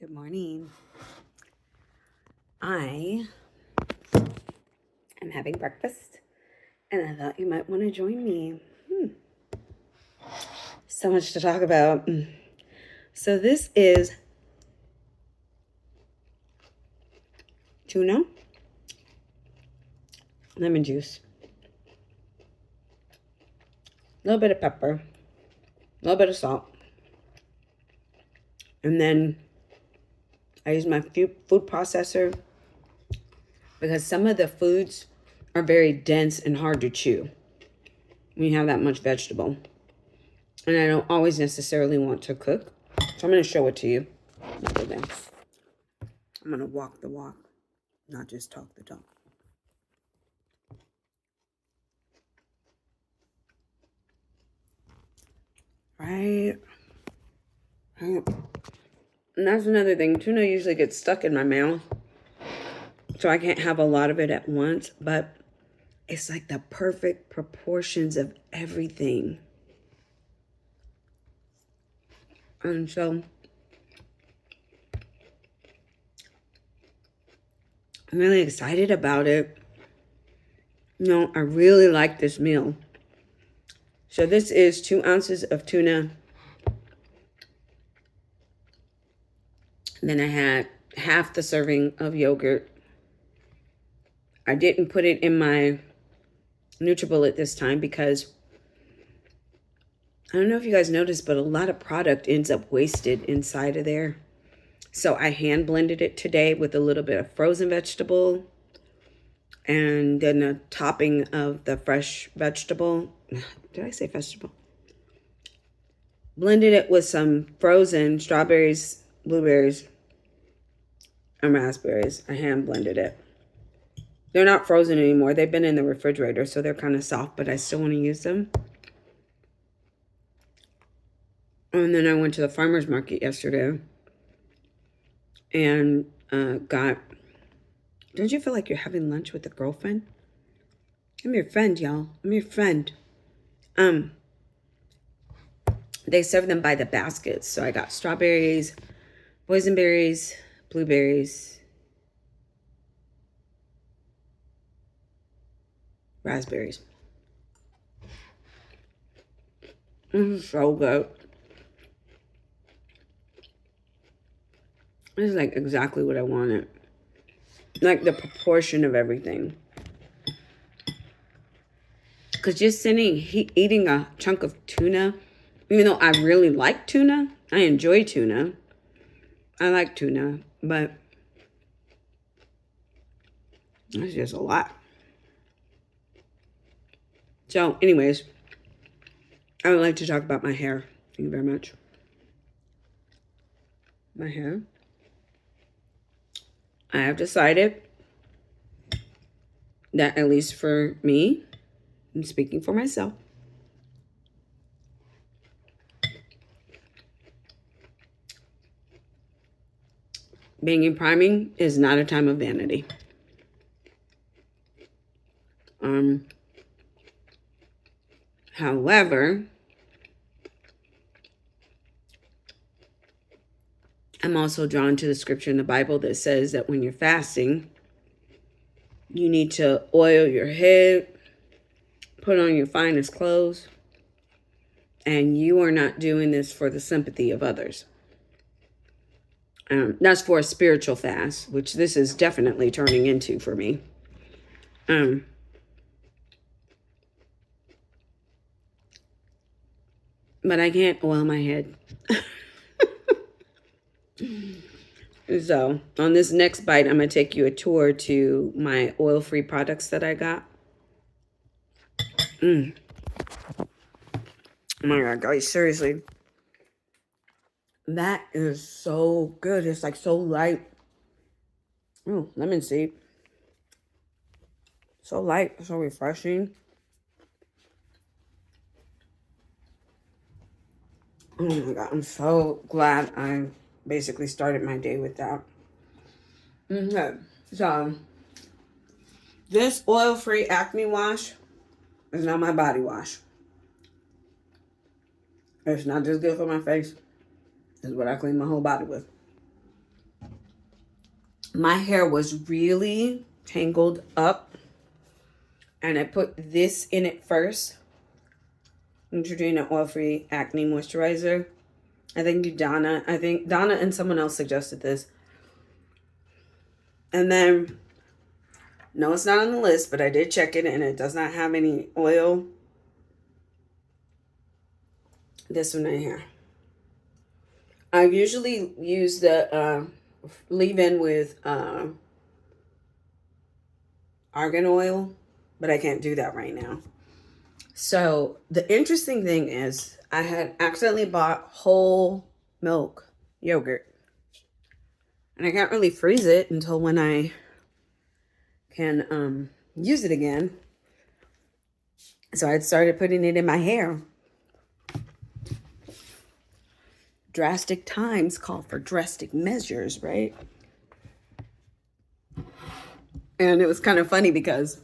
Good morning. I am having breakfast and I thought you might want to join me. So much to talk about. So this is tuna, lemon juice, a little bit of pepper, a little bit of salt, and then I use my food processor because some of the foods are very dense and hard to chew when you have that much vegetable. And I don't always necessarily want to cook. So I'm going to show it to you. I'm going to walk the walk, not just talk the talk. Right. And that's another thing. Tuna usually gets stuck in my mouth, so I can't have a lot of it at once, but it's like the perfect proportions of everything. And so I'm really excited about it. I really like this meal. So this is 2 ounces of tuna. And then I had half the serving of yogurt. I didn't put it in my NutriBullet this time because I don't know if you guys noticed, but a lot of product ends up wasted inside of there. So I hand blended it today with a little bit of frozen vegetable and then a topping of the fresh vegetable. Did I say vegetable? Blended it with some frozen strawberries, blueberries, and raspberries. I hand blended it. They're not frozen anymore. They've been in the refrigerator, so they're kind of soft, but I still want to use them. And then I went to the farmer's market yesterday and got... Don't you feel like you're having lunch with a girlfriend? I'm your friend, y'all. I'm your friend. They serve them by the baskets. So I got strawberries, boysenberries, blueberries, raspberries. This is so good. This is like exactly what I wanted. Like the proportion of everything. Because just eating a chunk of tuna, even though I really like tuna, I enjoy tuna. I like tuna, but it's just a lot. So, anyways, I would like to talk about my hair. Thank you very much. My hair. I have decided that, at least for me, I'm speaking for myself, being in priming is not a time of vanity. However, I'm also drawn to the scripture in the Bible that says that when you're fasting, you need to oil your head, put on your finest clothes, and you are not doing this for the sympathy of others. That's for a spiritual fast, which this is definitely turning into for me. But I can't oil my head. So on this next bite, I'm going to take you a tour to my oil-free products that I got. Oh my God, guys, seriously. That is so good. It's like so light. Oh, lemon seed. So light, so refreshing. Oh my God, I'm so glad I basically started my day with that. Okay, so this oil-free Acne wash is not my body wash. It's not just good for my face. It's what I clean my whole body with. my hair was really tangled up, and I put this in it first. Neutrogena oil-free acne moisturizer. I think Donna and someone else suggested this. And then, no, it's not on the list, but I did check it and it does not have any oil. This one right here. I usually use the leave-in with argan oil, but I can't do that right now. So the interesting thing is I had accidentally bought whole milk yogurt. And I can't really freeze it until when I can use it again. So I started putting it in my hair. Drastic times call for drastic measures, right? And it was kind of funny because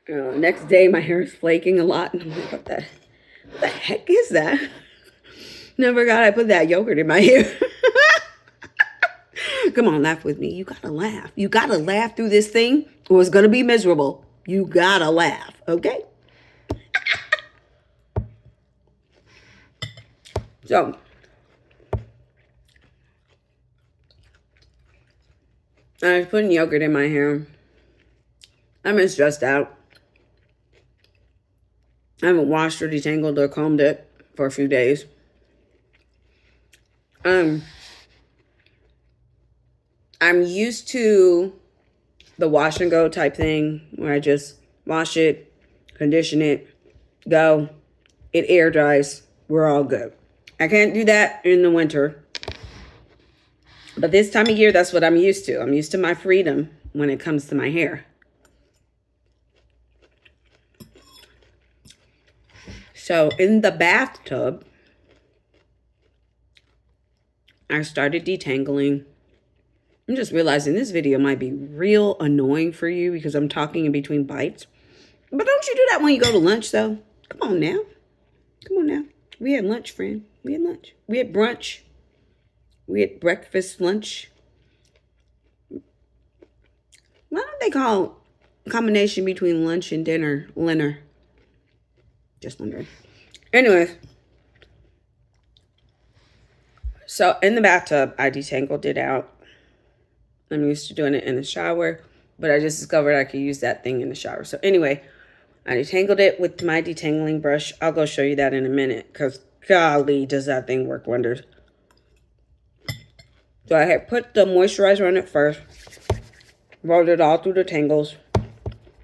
next day my hair is flaking a lot. And I'm like, what the heck is that? Never forgot I put that yogurt in my hair. Come on, laugh with me. You gotta laugh. You gotta laugh through this thing or it's gonna be miserable. You gotta laugh, okay? So, I was putting yogurt in my hair. I've been stressed out. I haven't washed or detangled or combed it for a few days. I'm used to the wash and go type thing where I just wash it, condition it, go. It air dries. We're all good. I can't do that in the winter. But this time of year, that's what I'm used to. I'm used to my freedom when it comes to my hair. So in the bathtub, I started detangling. I'm just realizing this video might be real annoying for you because I'm talking in between bites. But don't you do that when you go to lunch, though? Come on now. Come on now. We had lunch, friend. We had lunch. We had brunch. We had breakfast, lunch. Why don't they call a combination between lunch and dinner Lenner? Just wondering. Anyways. So in the bathtub, I detangled it out. I'm used to doing it in the shower, but I just discovered I could use that thing in the shower. So anyway, I detangled it with my detangling brush. I'll go show you that in a minute because golly, does that thing work wonders. So I had put the moisturizer on it first. Rolled it all through the tangles.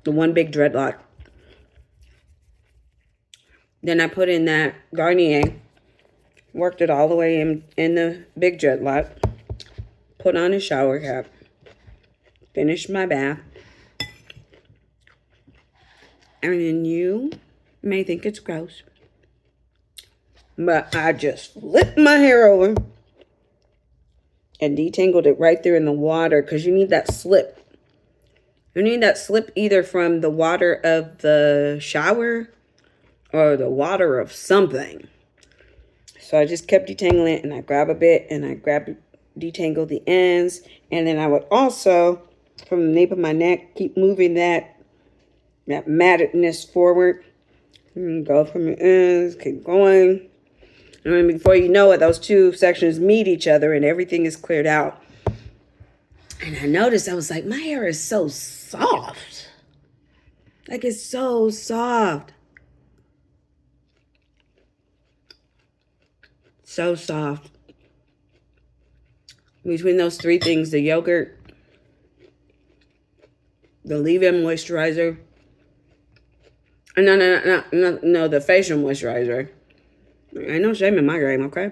The one big dreadlock. Then I put in that Garnier. Worked it all the way in the big dreadlock. Put on a shower cap. Finished my bath. And then you may think it's gross. But I just flipped my hair over. And detangled it right there in the water. Because you need that slip. You need that slip either from the water of the shower. Or the water of something. So I just kept detangling it. And I grab a bit. And I detangle the ends. And then I would also, from the nape of my neck, keep moving that mattedness forward. And go from the ends. Keep going. And then before you know it, those two sections meet each other and everything is cleared out. And I noticed, I was like, my hair is so soft. Like, it's so soft. So soft. Between those three things, the yogurt, the leave-in moisturizer, no, the facial moisturizer. Ain't no shame in my game, okay?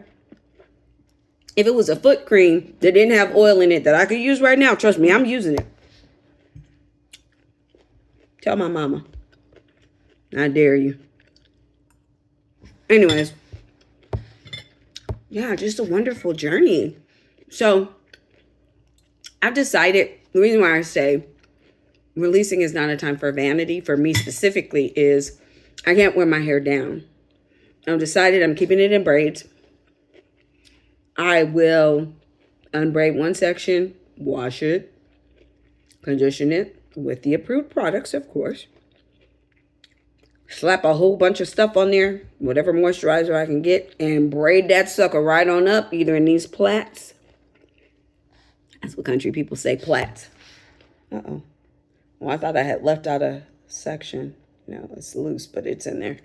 If it was a foot cream that didn't have oil in it that I could use right now, trust me, I'm using it. Tell my mama. I dare you. Anyways. Yeah, just a wonderful journey. So, I've decided, the reason why I say releasing is not a time for vanity, for me specifically, is I can't wear my hair down. I've decided I'm keeping it in braids. I will Unbraid one section, wash it, condition it with the approved products, of course. Slap a whole bunch of stuff on there, whatever moisturizer I can get, and braid that sucker right on up, either in these plaits. That's what country people say, plaits. Uh-oh. Well, I thought I had left out a section. No, it's loose, but it's in there.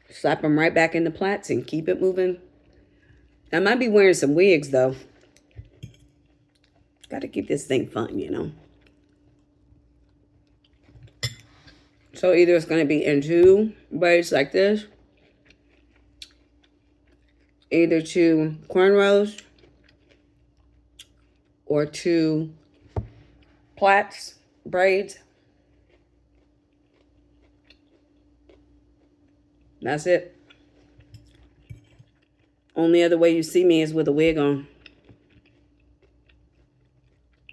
Slap them right back in the plaits and keep it moving. I might be wearing some wigs, though. Got to keep this thing fun, you know. So either it's going to be in 2 braids like this, either 2 cornrows, or 2 plaits, braids. That's it. Only other way you see me is with a wig on.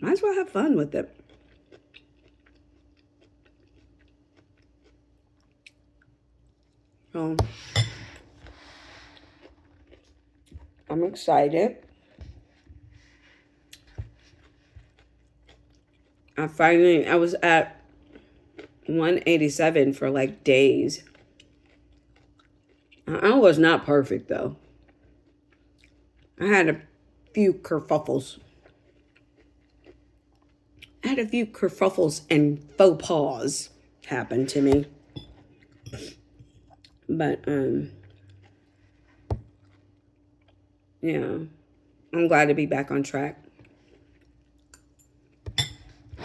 Might as well have fun with it. So, I'm excited. I was at 187 for like days. I was not perfect though. I had a few kerfuffles. And faux pas happen to me. But, yeah, I'm glad to be back on track.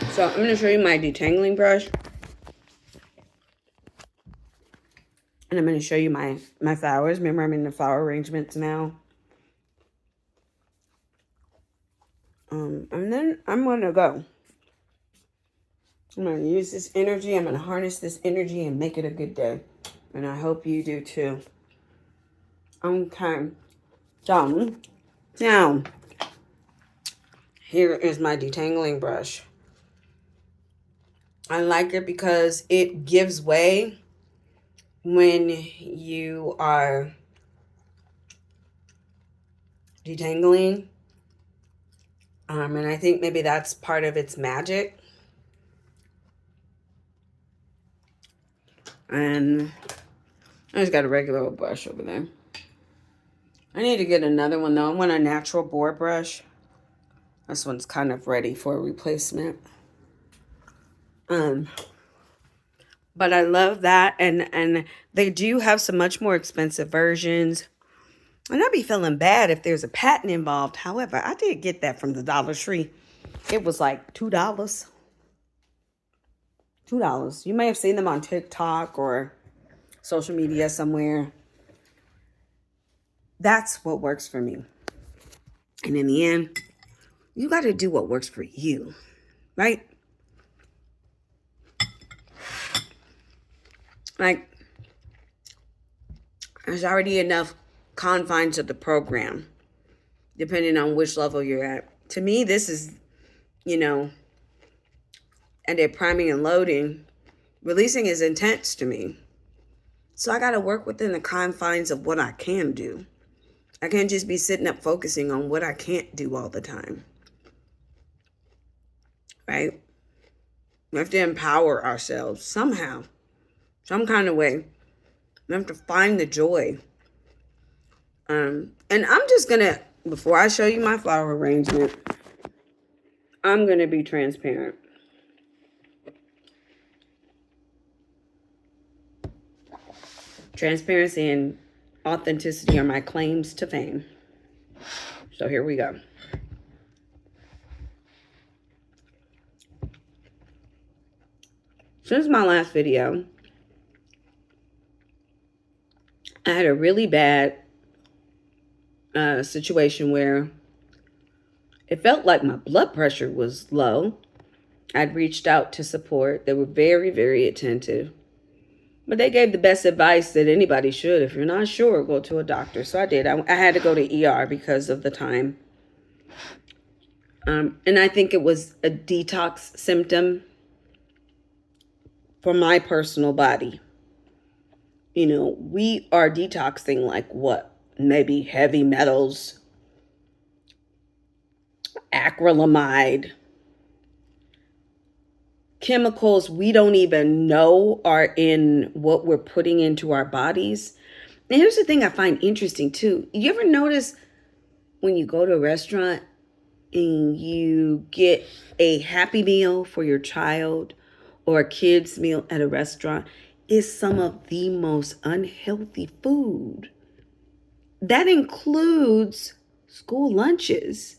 So I'm going to show you my detangling brush. And I'm going to show you my flowers. Remember, I'm in the flower arrangements now. And then I'm going to go. I'm going to use this energy. I'm going to harness this energy and make it a good day. And I hope you do too. Okay. Down. Here is my detangling brush. I like it because it gives way when you are detangling. And I think maybe that's part of its magic. And I just got a regular old brush over there. I need to get another one though. I want a natural boar brush. This one's kind of ready for a replacement. But I love that. And they do have some much more expensive versions. And I'd be feeling bad if there's a patent involved. However, I did get that from the Dollar Tree. It was like $2. $2. You may have seen them on TikTok or social media somewhere. That's what works for me. And in the end, you got to do what works for you, right? Like, there's already enough confines of the program, depending on which level you're at. To me, this is, and they're priming and loading. Releasing is intense to me. So I got to work within the confines of what I can do. I can't just be sitting up focusing on what I can't do all the time. Right? We have to empower ourselves somehow, some kind of way. We have to find the joy. And I'm just going to, before I show you my flower arrangement, I'm going to be transparent. Transparency and authenticity are my claims to fame. So here we go. Since my last video, I had a really bad situation where it felt like my blood pressure was low. I'd reached out to support. They were very, very attentive. But they gave the best advice that anybody should. If you're not sure, go to a doctor. So I did. I had to go to ER because of the time. And I think it was a detox symptom for my personal body. We are detoxing like what? Maybe heavy metals, acrylamide, chemicals we don't even know are in what we're putting into our bodies. And here's the thing I find interesting too. You ever notice when you go to a restaurant and you get a Happy Meal for your child or a kid's meal at a restaurant, is some of the most unhealthy food. That includes school lunches.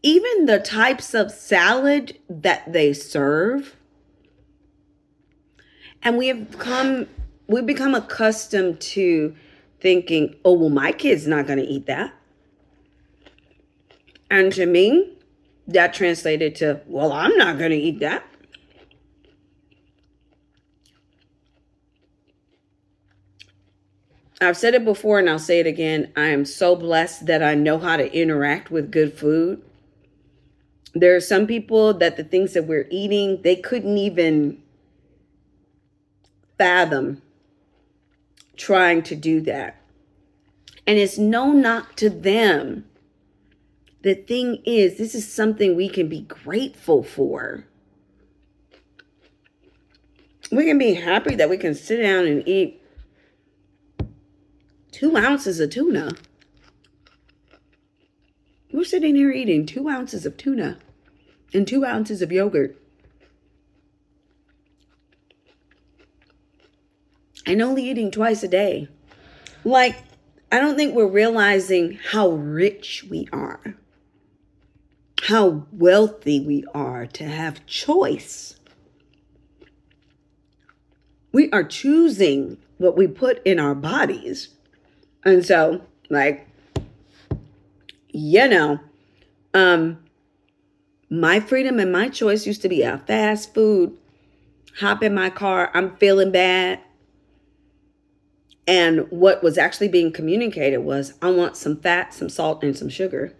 Even the types of salad that they serve. And we've become accustomed to thinking, oh, well, my kid's not going to eat that. And to me, that translated to, well, I'm not going to eat that. I've said it before and I'll say it again. I am so blessed that I know how to interact with good food. There are some people that the things that we're eating, they couldn't even fathom trying to do that. And it's no knock to them. The thing is, this is something we can be grateful for. We can be happy that we can sit down and eat 2 ounces of tuna. We're sitting here eating 2 ounces of tuna and 2 ounces of yogurt. And only eating twice a day. Like, I don't think we're realizing how rich we are. How wealthy we are to have choice. We are choosing what we put in our bodies. And so, like, my freedom and my choice used to be a fast food. Hop in my car, I'm feeling bad. And what was actually being communicated was, I want some fat, some salt, and some sugar.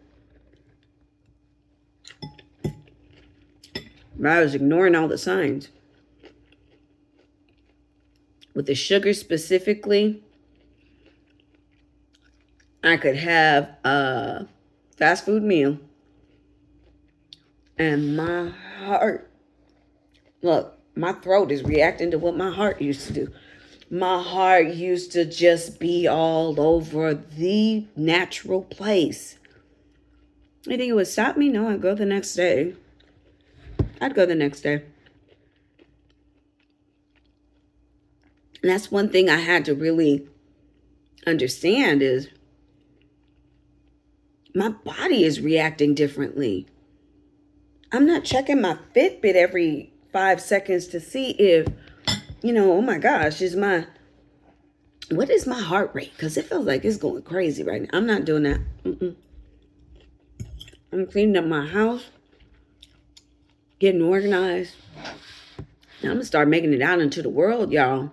But I was ignoring all the signs. With the sugar specifically, I could have a fast food meal. And my heart, look, my throat is reacting to what my heart used to do. My heart used to just be all over the natural place. You think it would stop me? No, I'd go the next day. And that's one thing I had to really understand is my body is reacting differently. I'm not checking my Fitbit every 5 seconds to see if, oh my gosh, what is my heart rate? Because it feels like it's going crazy right now. I'm not doing that. I'm cleaning up my house, getting organized. Now I'm going to start making it out into the world, y'all.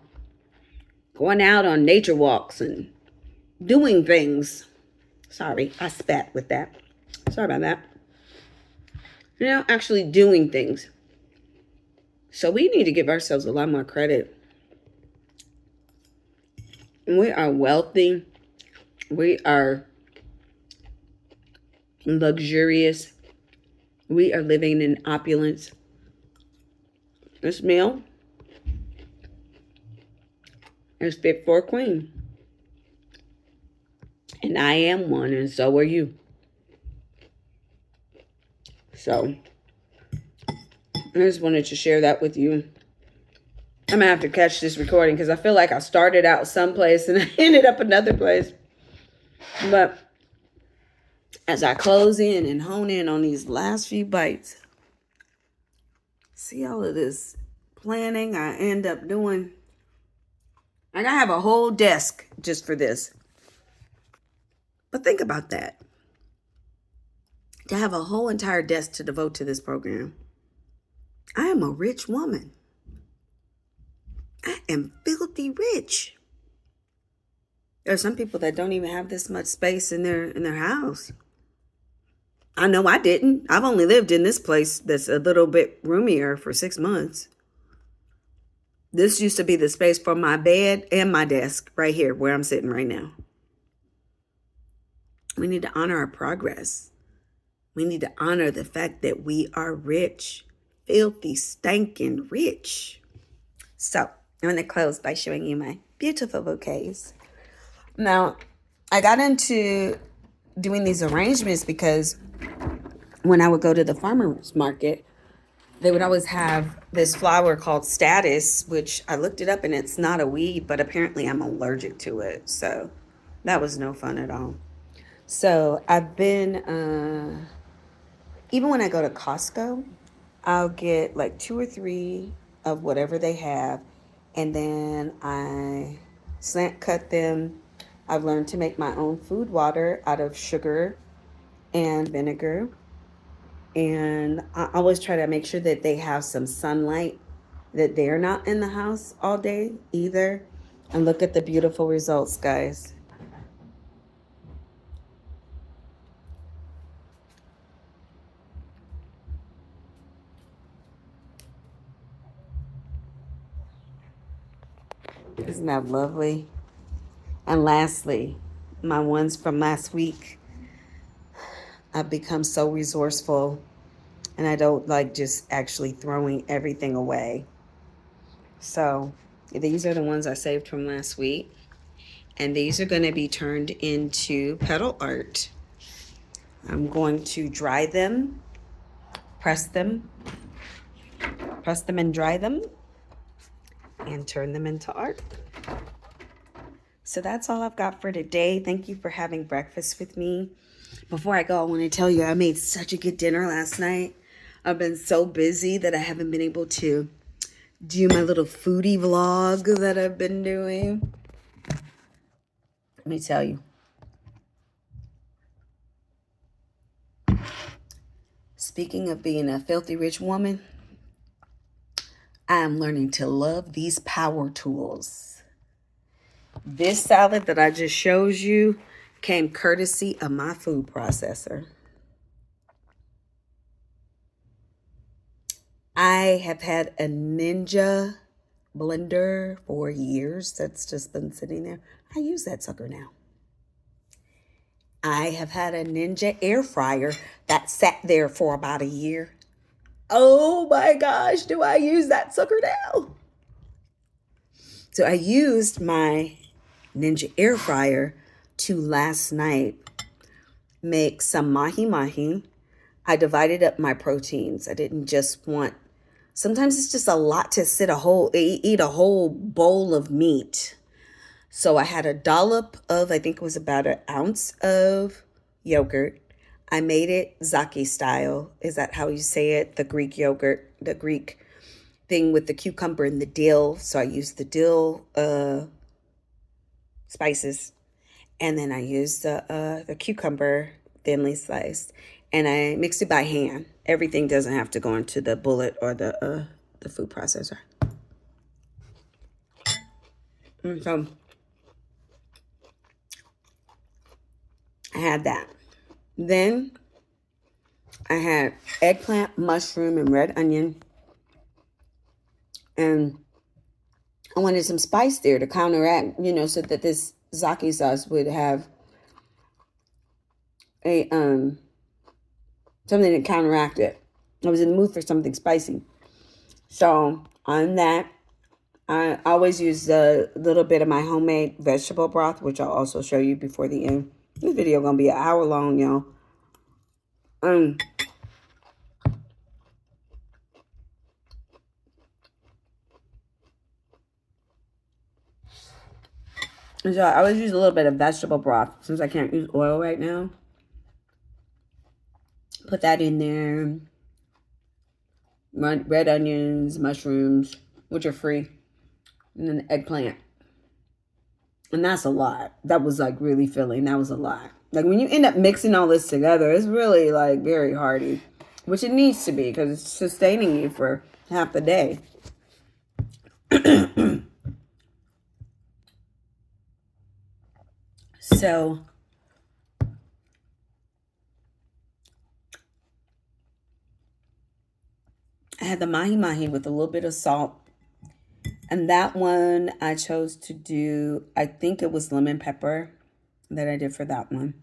Going out on nature walks and doing things. Sorry, I spat with that. Sorry about that. Actually doing things. So we need to give ourselves a lot more credit. We are wealthy. We are luxurious. We are living in opulence. This meal is fit for a queen. And I am one, and so are you. So, I just wanted to share that with you. I'm going to have to catch this recording because I feel like I started out someplace and I ended up another place. But as I close in and hone in on these last few bites, see all of this planning I end up doing. Like I have a whole desk just for this. But think about that. To have a whole entire desk to devote to this program. I am a rich woman. I am filthy rich. There are some people that don't even have this much space in their house. I know I didn't. I've only lived in this place that's a little bit roomier for 6 months. This used to be the space for my bed and my desk right here where I'm sitting right now. We need to honor our progress. We need to honor the fact that we are rich, filthy, stinking rich. So I'm going to close by showing you my beautiful bouquets. Now, I got into doing these arrangements because when I would go to the farmer's market, they would always have this flower called Status, which I looked it up and it's not a weed, but apparently I'm allergic to it. So that was no fun at all. So I've been, even when I go to Costco, I'll get like 2 or 3 of whatever they have. And then I slant cut them. I've learned to make my own food water out of sugar and vinegar. And I always try to make sure that they have some sunlight, that they're not in the house all day either. And look at the beautiful results, guys. Isn't that lovely? And lastly, my ones from last week. I've become so resourceful and I don't like just actually throwing everything away. So these are the ones I saved from last week. And these are going to be turned into petal art. I'm going to dry them, press them and dry them, and turn them into art. So that's all I've got for today. Thank you for having breakfast with me. Before I go, I want to tell you I made such a good dinner last night. I've been so busy that I haven't been able to do my little foodie vlog that I've been doing. Let me tell you. Speaking of being a filthy rich woman, I am learning to love these power tools. This salad that I just showed you came courtesy of my food processor. I have had a Ninja blender for years that's just been sitting there. I use that sucker now. I have had a Ninja air fryer that sat there for about a year. Oh my gosh, do I use that sucker now? So I used my Ninja air fryer to last night make some mahi-mahi. I divided up my proteins. I didn't just want, sometimes it's just a lot to eat a whole bowl of meat. So I had a dollop of, I think it was about an ounce of yogurt. I made it Zaki style. Is that how you say it? The Greek yogurt, the Greek thing with the cucumber and the dill. So I used the dill spices. And then I used the cucumber thinly sliced. And I mixed it by hand. Everything doesn't have to go into the bullet or the food processor. So I had that. Then I had eggplant, mushroom, and red onion. And I wanted some spice there to counteract, so that this Zaki sauce would have a something to counteract it. I was in the mood for something spicy. So on that, I always use a little bit of my homemade vegetable broth, which I'll also show you before the end. This video gonna be an hour long, y'all. So I always use a little bit of vegetable broth since I can't use oil right now. Put that in there. Red onions, mushrooms, which are free, and then the eggplant. And that's a lot. That was like really filling. That was a lot. Like when you end up mixing all this together, it's really like very hearty, which it needs to be because it's sustaining you for half the day. So I had the mahi-mahi with a little bit of salt. And that one I chose to do, I think it was lemon pepper that I did for that one.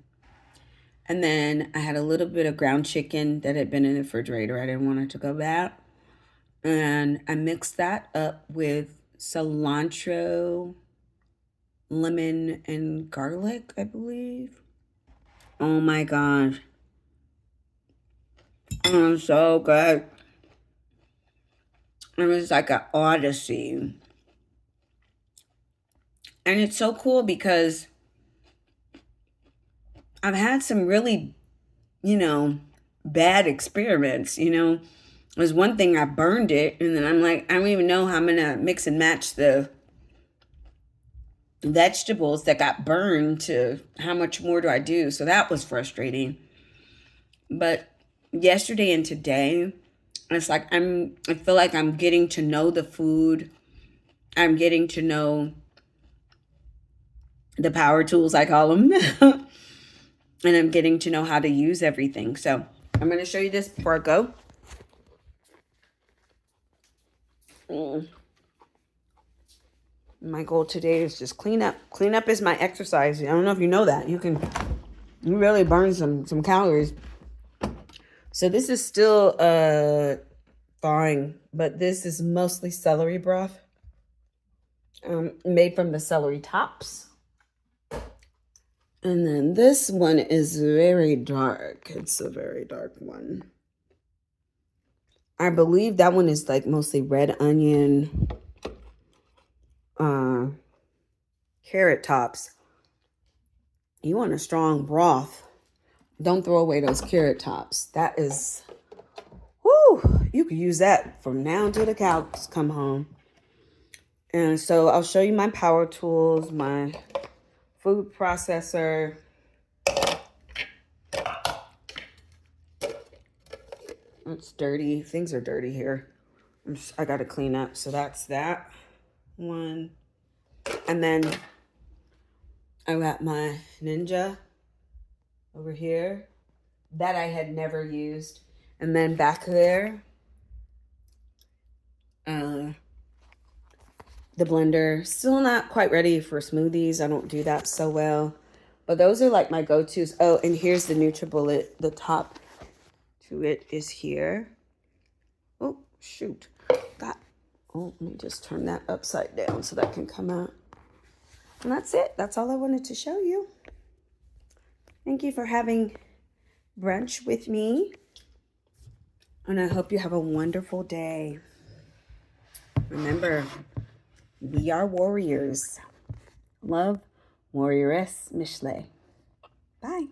And then I had a little bit of ground chicken that had been in the refrigerator. I didn't want it to go bad. And I mixed that up with cilantro, lemon, and garlic, I believe. Oh my gosh. Oh, so good. It was like an odyssey. And it's so cool because I've had some really, bad experiments. There's one thing I burned it, and then I'm like, I don't even know how I'm going to mix and match the vegetables that got burned to how much more do I do. So that was frustrating. But yesterday and today, it's like I feel like I'm getting to know the food. I'm getting to know the power tools, I call them. And I'm getting to know how to use everything. So I'm going to show you this before I go. My goal today is just clean up. Clean up is my exercise. I don't know if you know that. You really burn some calories. So this is still thawing, but this is mostly celery broth. Made from the celery tops. And then this one is very dark. It's a very dark one. I believe that one is like mostly red onion, carrot tops. You want a strong broth. Don't throw away those carrot tops. That is, whoo, you could use that from now until the cows come home. And so I'll show you my power tools, my food processor. It's dirty. Things are dirty here. I got to clean up. So that's that one. And then I got my Ninja over here that I had never used. And then back there, the blender. Still not quite ready for smoothies. I don't do that so well. But those are like my go-tos. Oh, and here's the NutriBullet. The top to it is here. Oh, shoot. Oh, let me just turn that upside down so that can come out. And that's it. That's all I wanted to show you. Thank you for having brunch with me. And I hope you have a wonderful day. Remember, we are warriors. Love, Warrioress Mishle. Bye.